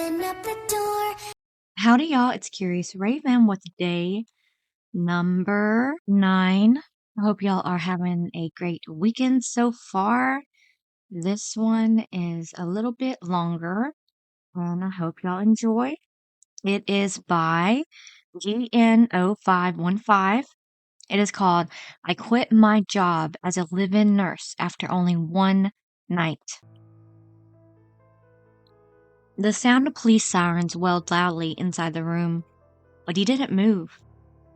open up the door. Howdy, y'all. It's Curious Raven with day number 9. I hope y'all are having a great weekend so far. This one is a little bit longer, and I hope y'all enjoy. It is by GN0515. It is called I Quit My Job as a Live-In Nurse After Only One Night. The sound of police sirens wailed loudly inside the room, but he didn't move.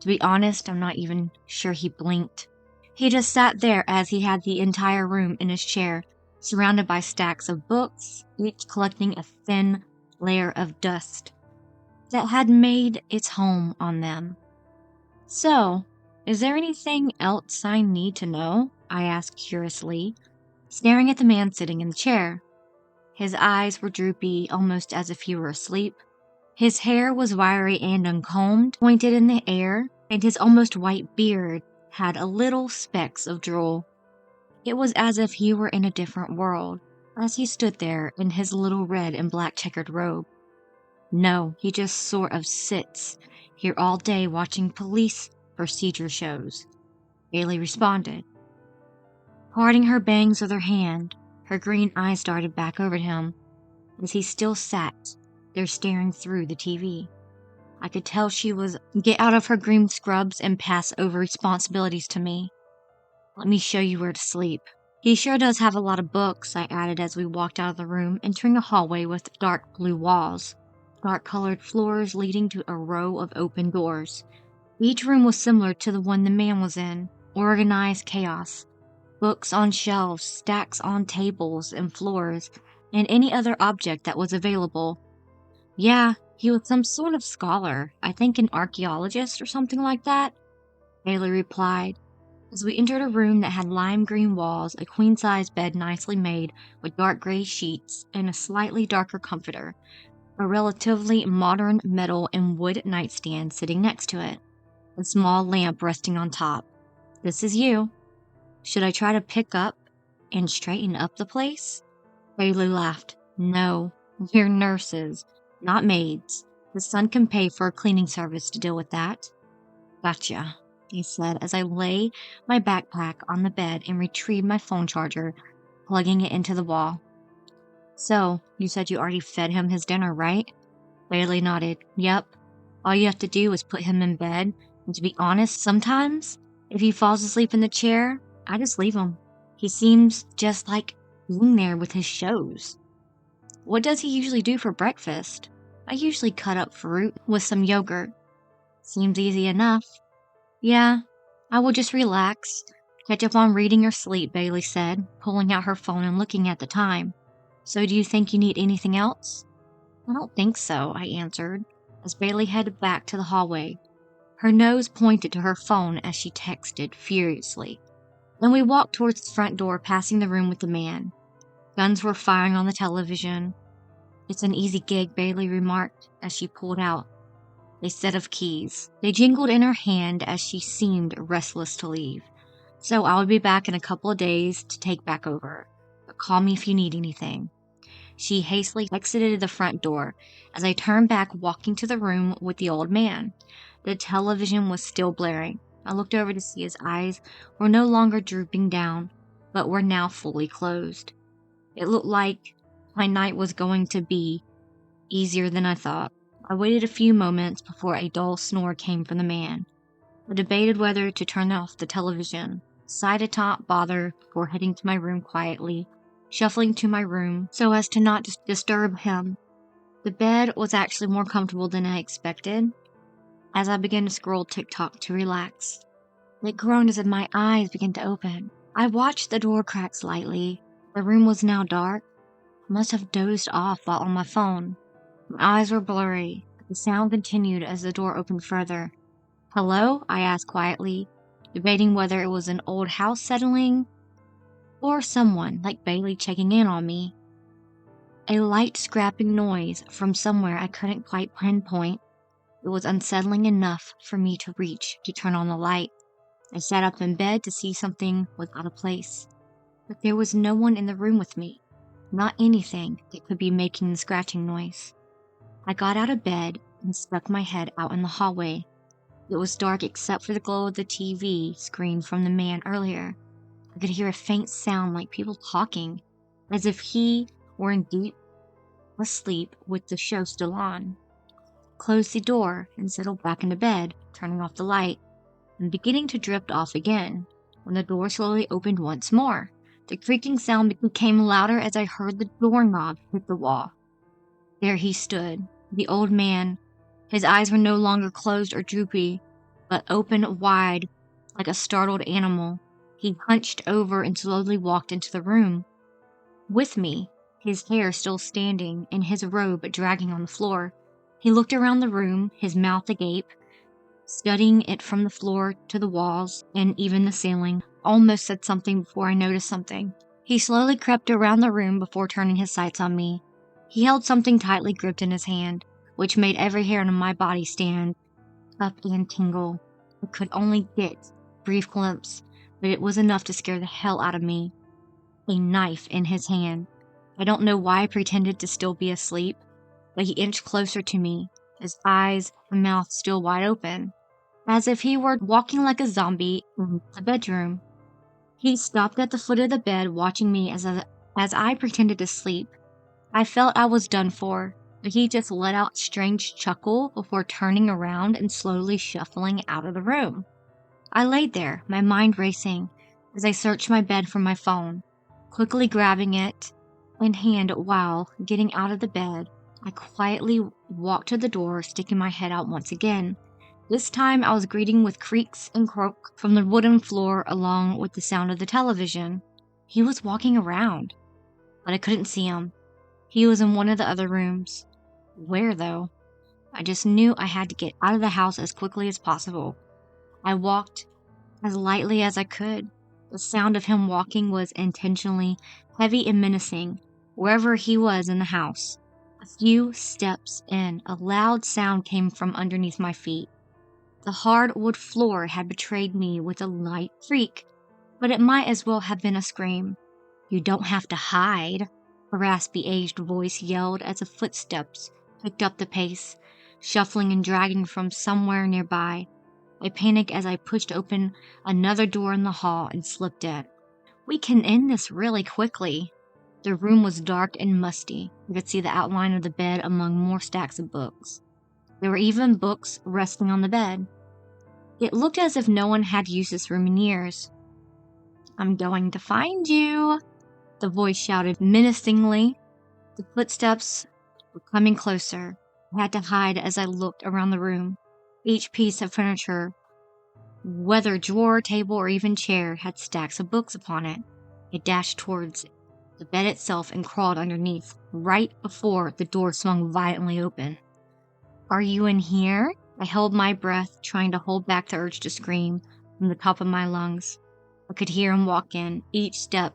To be honest, I'm not even sure he blinked. He just sat there as he had the entire room in his chair, surrounded by stacks of books, each collecting a thin layer of dust that had made its home on them. So, is there anything else I need to know? I asked curiously, staring at the man sitting in the chair. His eyes were droopy, almost as if he were asleep. His hair was wiry and uncombed, pointed in the air, and his almost white beard had a little specks of drool. It was as if he were in a different world, as he stood there in his little red and black checkered robe. No, he just sort of sits here all day watching police procedure shows, Bailey responded. Parting her bangs with her hand, her green eyes darted back over at him, as he still sat there staring through the TV. I could tell she was get out of her green scrubs and pass over responsibilities to me. Let me show you where to sleep. He sure does have a lot of books, I added as we walked out of the room, entering a hallway with dark blue walls, dark-colored floors leading to a row of open doors. Each room was similar to the one the man was in, organized chaos. Books on shelves, stacks on tables and floors, and any other object that was available. Yeah, he was some sort of scholar, I think an archaeologist or something like that, Bailey replied, as we entered a room that had lime green walls, a queen-size bed nicely made with dark gray sheets, and a slightly darker comforter, a relatively modern metal and wood nightstand sitting next to it, a small lamp resting on top. This is you. Should I try to pick up and straighten up the place? Bailey laughed. No, we're nurses, not maids. The son can pay for a cleaning service to deal with that. Gotcha, he said as I lay my backpack on the bed and retrieved my phone charger, plugging it into the wall. So, you said you already fed him his dinner, right? Bailey nodded. Yep. All you have to do is put him in bed, and to be honest, sometimes, if he falls asleep in the chair, I just leave him. He seems just like being there with his shows. What does he usually do for breakfast? I usually cut up fruit with some yogurt. Seems easy enough. Yeah, I will just relax, catch up on reading or sleep, Bailey said, pulling out her phone and looking at the time. So do you think you need anything else? I don't think so, I answered, as Bailey headed back to the hallway. Her nose pointed to her phone as she texted furiously. Then we walked towards the front door, passing the room with the man. Guns were firing on the television. It's an easy gig, Bailey remarked as she pulled out a set of keys. They jingled in her hand as she seemed restless to leave. So I will be back in a couple of days to take back over. But call me if you need anything. She hastily exited the front door as I turned back, walking to the room with the old man. The television was still blaring. I looked over to see his eyes were no longer drooping down, but were now fully closed. It looked like my night was going to be easier than I thought. I waited a few moments before a dull snore came from the man. I debated whether to turn off the television, decided to not bother before heading to my room quietly, shuffling to my room so as to not disturb him. The bed was actually more comfortable than I expected. As I began to scroll TikTok to relax, it groaned as if my eyes began to open. I watched the door crack slightly. The room was now dark. I must have dozed off while on my phone. My eyes were blurry, but the sound continued as the door opened further. Hello? I asked quietly, debating whether it was an old house settling or someone like Bailey checking in on me. A light scrapping noise from somewhere I couldn't quite pinpoint. It was unsettling enough for me to reach to turn on the light. I sat up in bed to see something was out of place. But there was no one in the room with me. Not anything that could be making the scratching noise. I got out of bed and stuck my head out in the hallway. It was dark except for the glow of the TV screen from the man earlier. I could hear a faint sound like people talking, as if he were in deep asleep with the show still on. Closed the door and settled back into bed, turning off the light, and beginning to drift off again, when the door slowly opened once more. The creaking sound became louder as I heard the doorknob hit the wall. There he stood, the old man. His eyes were no longer closed or droopy, but open wide like a startled animal. He hunched over and slowly walked into the room. With me, his hair still standing and his robe dragging on the floor. He looked around the room, his mouth agape, studying it from the floor to the walls and even the ceiling. Almost said something before I noticed something. He slowly crept around the room before turning his sights on me. He held something tightly gripped in his hand, which made every hair on my body stand up and tingle. I could only get a brief glimpse, but it was enough to scare the hell out of me. A knife in his hand. I don't know why I pretended to still be asleep, but he inched closer to me, his eyes and mouth still wide open, as if he were walking like a zombie in the bedroom. He stopped at the foot of the bed, watching me as I pretended to sleep. I felt I was done for, but he just let out a strange chuckle before turning around and slowly shuffling out of the room. I laid there, my mind racing, as I searched my bed for my phone. Quickly grabbing it in hand while getting out of the bed, I quietly walked to the door, sticking my head out once again. This time I was greeted with creaks and croak from the wooden floor along with the sound of the television. He was walking around, but I couldn't see him. He was in one of the other rooms. Where, though? I just knew I had to get out of the house as quickly as possible. I walked as lightly as I could. The sound of him walking was intentionally heavy and menacing, wherever he was in the house. A few steps in, a loud sound came from underneath my feet. The hardwood floor had betrayed me with a light creak, but it might as well have been a scream. "You don't have to hide," a raspy aged voice yelled as the footsteps picked up the pace, shuffling and dragging from somewhere nearby. I panicked as I pushed open another door in the hall and slipped in. We can end this really quickly. The room was dark and musty. I could see the outline of the bed among more stacks of books. There were even books resting on the bed. It looked as if no one had used this room in years. "I'm going to find you," the voice shouted menacingly. The footsteps were coming closer. I had to hide as I looked around the room. Each piece of furniture, whether drawer, table, or even chair, had stacks of books upon it. I dashed towards the bed itself and crawled underneath, right before the door swung violently open. "Are you in here?" I held my breath, trying to hold back the urge to scream from the top of my lungs. I could hear him walk in. Each step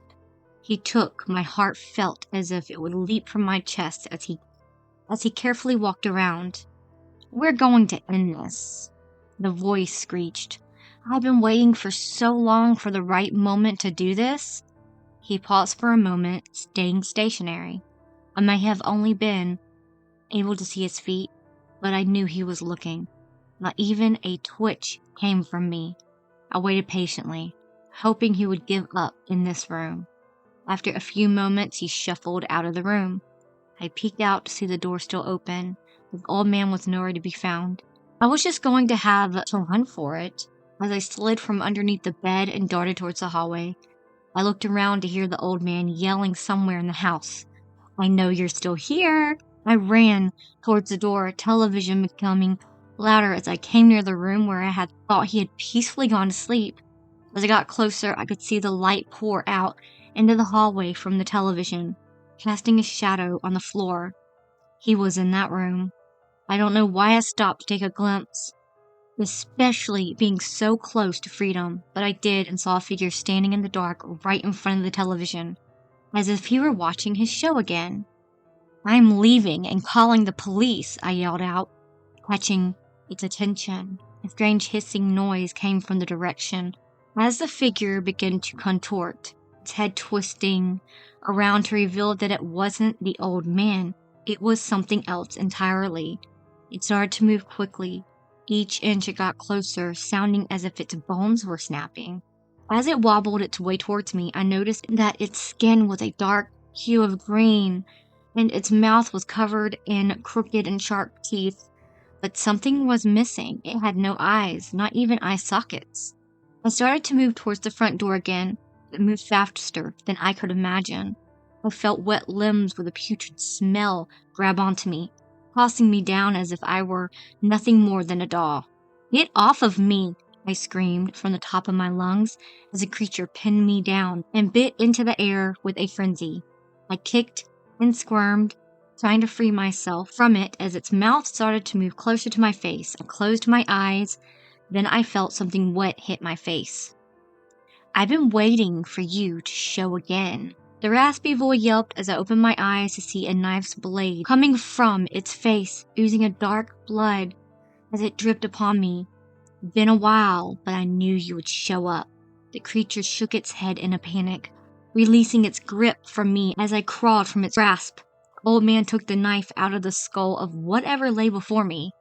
he took, my heart felt as if it would leap from my chest as he carefully walked around. "We're going to end this," the voice screeched. "I've been waiting for so long for the right moment to do this." He paused for a moment, staying stationary. I may have only been able to see his feet, but I knew he was looking. Not even a twitch came from me. I waited patiently, hoping he would give up in this room. After a few moments, he shuffled out of the room. I peeked out to see the door still open. The old man was nowhere to be found. I was just going to have to run for it. As I slid from underneath the bed and darted towards the hallway, I looked around to hear the old man yelling somewhere in the house. "I know you're still here." I ran towards the door, television becoming louder as I came near the room where I had thought he had peacefully gone to sleep. As I got closer, I could see the light pour out into the hallway from the television, casting a shadow on the floor. He was in that room. I don't know why I stopped to take a glimpse, especially being so close to freedom, but I did and saw a figure standing in the dark right in front of the television, as if he were watching his show again. "I'm leaving and calling the police," I yelled out, catching its attention. A strange hissing noise came from the direction as the figure began to contort, its head twisting around to reveal that it wasn't the old man, It was something else entirely. It started to move quickly. Each inch it got closer, sounding as if its bones were snapping. As it wobbled its way towards me, I noticed that its skin was a dark hue of green, and its mouth was covered in crooked and sharp teeth. But something was missing. It had no eyes, not even eye sockets. I started to move towards the front door again. It moved faster than I could imagine. I felt wet limbs with a putrid smell grab onto me, tossing me down as if I were nothing more than a doll. "Get off of me!" I screamed from the top of my lungs as the creature pinned me down and bit into the air with a frenzy. I kicked and squirmed, trying to free myself from it as its mouth started to move closer to my face. I closed my eyes, then I felt something wet hit my face. "I've been waiting for you to show again." The raspy voice yelped as I opened my eyes to see a knife's blade coming from its face, oozing a dark blood as it dripped upon me. "Been a while, but I knew you would show up." The creature shook its head in a panic, releasing its grip from me as I crawled from its grasp. The old man took the knife out of the skull of whatever lay before me.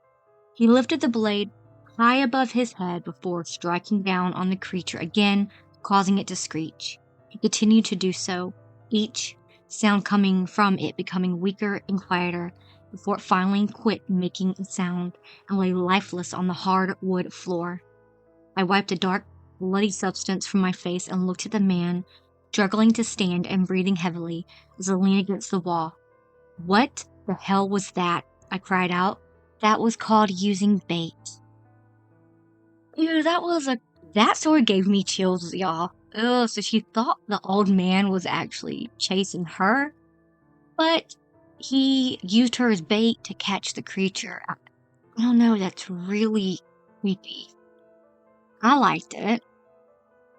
He lifted the blade high above his head before striking down on the creature again, causing it to screech. He continued to do so, each sound coming from it becoming weaker and quieter, before it finally quit making a sound and lay lifeless on the hard wood floor. I wiped a dark, bloody substance from my face and looked at the man, struggling to stand and breathing heavily as I leaned against the wall. "What the hell was that?" I cried out. "That was called using bait." Dude, that story gave me chills, y'all. Ugh, so she thought the old man was actually chasing her, but he used her as bait to catch the creature. I don't know, that's really creepy. I liked it.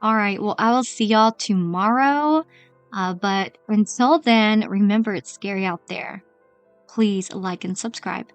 Alright, well, I will see y'all tomorrow. But until then, remember it's scary out there. Please like and subscribe.